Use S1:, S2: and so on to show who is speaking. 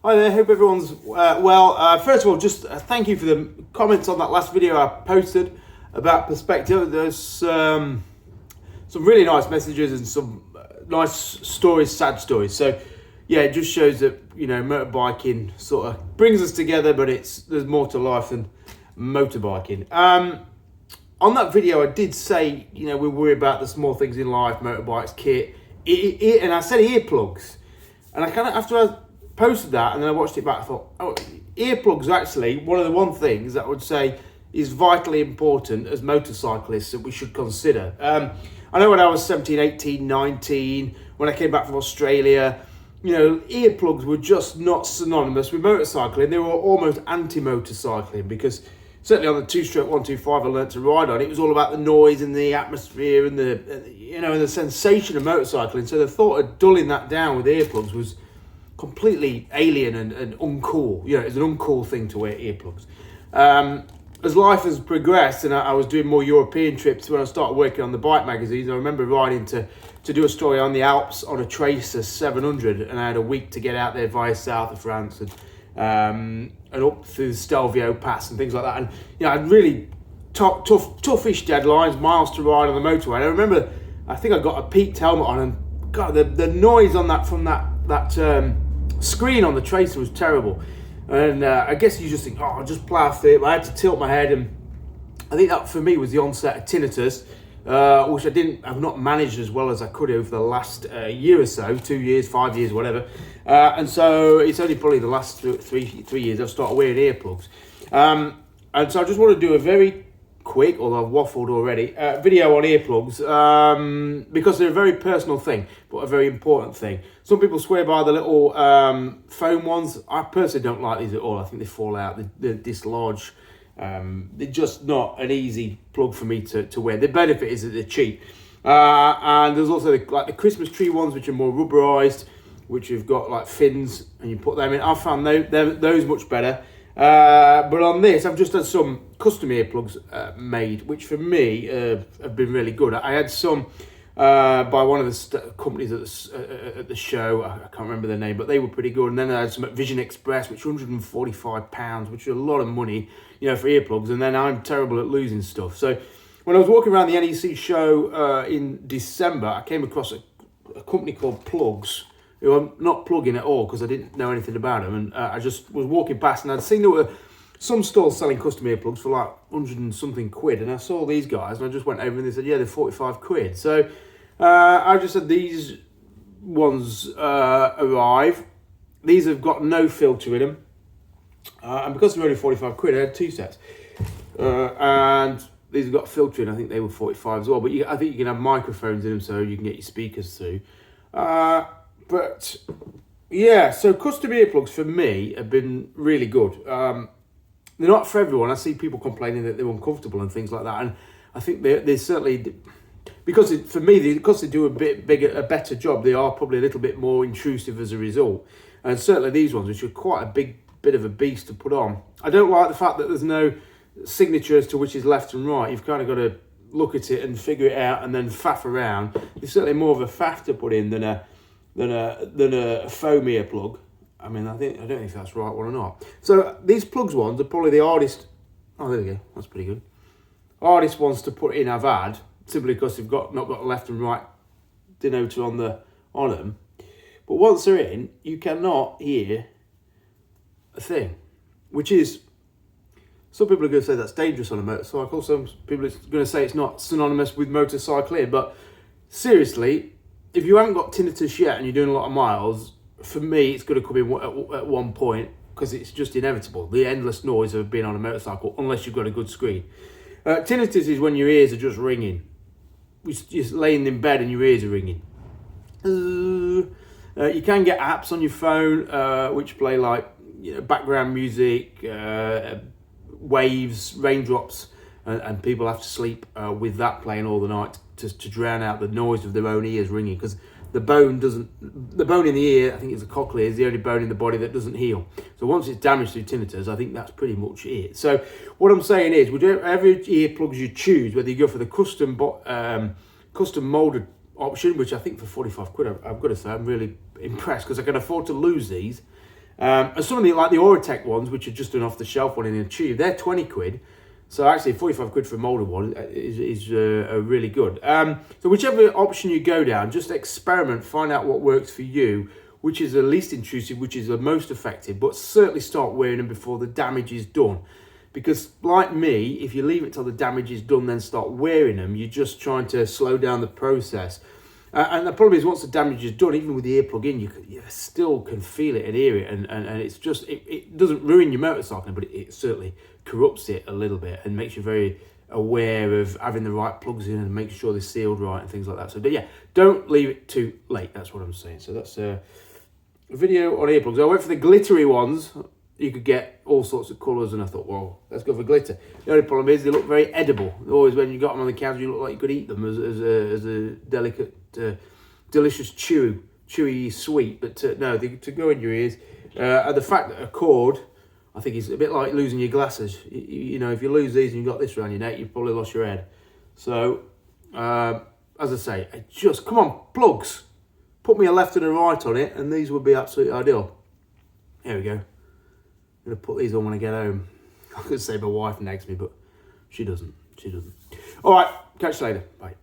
S1: Hi there, hope everyone's well. First of all, just thank you for the comments on that last video I posted about perspective. There's some really nice messages and some nice stories, sad stories. So yeah, it just shows that, you know, motorbiking sort of brings us together, but there's more to life than motorbiking. On that video, I did say, you know, we worry about the small things in life, motorbikes, kit, and I said earplugs. And I kind of, after I posted that and then I watched it back, I thought, oh, earplugs are actually one of the one things that I would say is vitally important as motorcyclists that we should consider. I know when I was 17, 18, 19, when I came back from Australia, you know, earplugs were just not synonymous with motorcycling. They were almost anti-motorcycling, because certainly on the two-stroke 125 I learnt to ride on, it was all about the noise and the atmosphere and the sensation of motorcycling. So the thought of dulling that down with earplugs was completely alien and uncool. You know, it's an uncool thing to wear earplugs. As life has progressed and I was doing more European trips, when I started working on the bike magazines, I remember riding to do a story on the Alps on a Tracer 700, and I had a week to get out there via south of France and up through the Stelvio Pass and things like that. And you know, I had really toughish deadlines, miles to ride on the motorway. And I remember, I think I got a peaked helmet on, and God, the noise on that from that screen on the Tracer was terrible. And I guess you just think, oh, I'll just plough through it. But I had to tilt my head, and I think that for me was the onset of tinnitus, which I've not managed as well as I could over the last year or so, 2 years, 5 years, whatever. And so it's only probably the last three years I've started wearing earplugs. And so I just want to do a very quick, although I've waffled already, video on earplugs, because they're a very personal thing, but a very important thing. Some people swear by the little foam ones. I personally don't like these at all. I think they fall out, they dislodge. They're just not an easy plug for me to wear. The benefit is that they're cheap. And there's also like the Christmas tree ones, which are more rubberized, which have got like fins, and you put them in. I found those much better. But on this, I've just had some custom earplugs made, which for me have been really good. I had some by one of the companies at the show. I can't remember their name, but they were pretty good. And then I had some at Vision Express, which were £145, which is a lot of money, you know, for earplugs. And then I'm terrible at losing stuff. So when I was walking around the NEC show in December, I came across a company called Plugs, who I'm not plugging at all because I didn't know anything about them. And I just was walking past, and I'd seen there were some stalls selling custom earplugs for like 100 and something quid. And I saw these guys, and I just went over and they said, yeah, they're 45 quid. So I just had these ones arrive. These have got no filter in them. And because they're only 45 quid, I had two sets. And these have got filter in. I think they were 45 as well. But I think you can have microphones in them so you can get your speakers through. But yeah, so custom earplugs for me have been really good. They're not for everyone. I see people complaining that they're uncomfortable and things like that. And I think they certainly, because they do a better job, they are probably a little bit more intrusive as a result. And certainly these ones, which are quite a bit of a beast to put on. I don't like the fact that there's no signature as to which is left and right. You've kind of got to look at it and figure it out and then faff around. It's certainly more of a faff to put in than a foam earplug. I mean, I don't know if that's the right one or not. So these plugs ones are probably the hardest. Oh, there we go. That's pretty good. Hardest ones to put in I've had, simply because they've not got left and right denoter on them. But once they're in, you cannot hear a thing, which is, some people are going to say that's dangerous on a motorcycle. Some people are going to say it's not synonymous with motorcycling. But seriously, if you haven't got tinnitus yet and you're doing a lot of miles, for me, it's going to come in at one point, because it's just inevitable. The endless noise of being on a motorcycle, unless you've got a good screen. Tinnitus is when your ears are just ringing. You're just laying in bed and your ears are ringing. You can get apps on your phone which play like, you know, background music, waves, raindrops, and people have to sleep with that playing all the night to drown out the noise of their own ears ringing, because the bone in the ear, I think it's the cochlea, is the only bone in the body that doesn't heal. So once it's damaged through tinnitus, I think that's pretty much it. So what I'm saying is, whatever earplugs you choose, whether you go for the custom molded option, which I think for 45 quid, I've got to say, I'm really impressed, because I can afford to lose these. And some of the, like the Auratech ones, which are just an off-the-shelf one in a tube, they're 20 quid. So actually 45 quid for a moulded one is really good. So whichever option you go down, just experiment, find out what works for you, which is the least intrusive, which is the most effective, but certainly start wearing them before the damage is done. Because like me, if you leave it till the damage is done, then start wearing them, you're just trying to slow down the process. And the problem is, once the damage is done, even with the earplug in, you still can feel it and hear it, and it's just, it doesn't ruin your motorcycle, but it certainly corrupts it a little bit and makes you very aware of having the right plugs in and making sure they're sealed right and things like that. So yeah, don't leave it too late, that's what I'm saying. So that's a video on earplugs. I went for the glittery ones. You could get all sorts of colours, and I thought, well, let's go for glitter. The only problem is they look very edible. Always when you got them on the counter, you look like you could eat them as a delicate, delicious chewy sweet. But no, to go in your ears. And the fact that a cord, I think, is a bit like losing your glasses. You know, if you lose these and you've got this around your neck, you've probably lost your head. So, as I say, just, come on, plugs. Put me a left and a right on it, and these would be absolutely ideal. There we go. I'm going to put these on when I get home. I could say my wife nags me, but she doesn't. All right, catch you later. Bye.